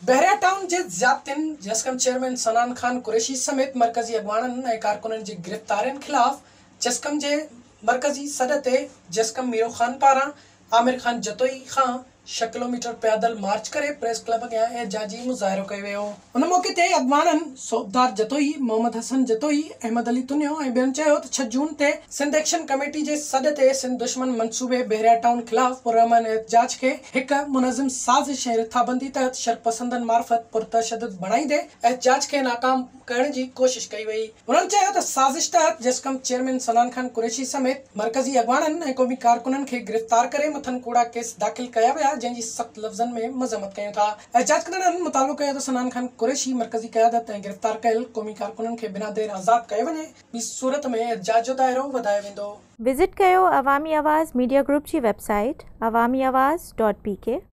बहरिया town जे ज़ाब्तिन जस्कम chairman सनान खान कुरैशी समेत मरकजी अगवानन ऐं कारकुनन जे गिरफ़्तारियन खिलाफ़ जस्कम जे मरकजी सॾ ते जस्कम मीरो खान पारां आमिर खान जतोई खां 6 किलोमीटर पैदल मार्च करे प्रेस क्लब अॻियां एहजाजी मुज़ाहिरो कयो वियो। उन मौक़े ते अगवानन सोबदार जतोई, मोहम्मद हसन जतोई, अहमद अली तुनियो ऐं ॿियनि चयो त 6 जून ते सिंध एक्शन कमेटी जे सॾ ते सिंध दुश्मन मंसूबे बहरिया टाउन खिलाफ़ पुरअमन एहतजाज खे हिक मुनज़िम साज़िश ऐं रिथाबंदी तहत शरपसंदन मार्फत पुरतशद्दुद बणाईंदे एहतजाज खे नाकाम करण जी कोशिश कई वई। उन्हनि चयो त साज़िश तहत जस्कम चेयरमैन सनान खान कुरैशी समेत मरकजी अगवानन ऐं क़ौमी कारकुनन खे गिरफ़्तार करे मथन कूड़ा केस दाख़िल कया विया, जंहिंजी सख़्त लफ़्ज़नि में मज़म्मत कयूं था। एहतजाज कंदड़नि मुतालो कयो त सनान खान कुरैशी मरकजी क़यादत ऐं गिरफ़्तार कयल क़ौमी कारकुनन खे बिना देर आज़ाद कयो वञे, ॿी सूरत में एहतजाज जो दायरो वधायो वेंदो। विज़िट कयो अवामी आवाज़ मीडिया ग्रुप जी वेबसाइट awamiawaz.pk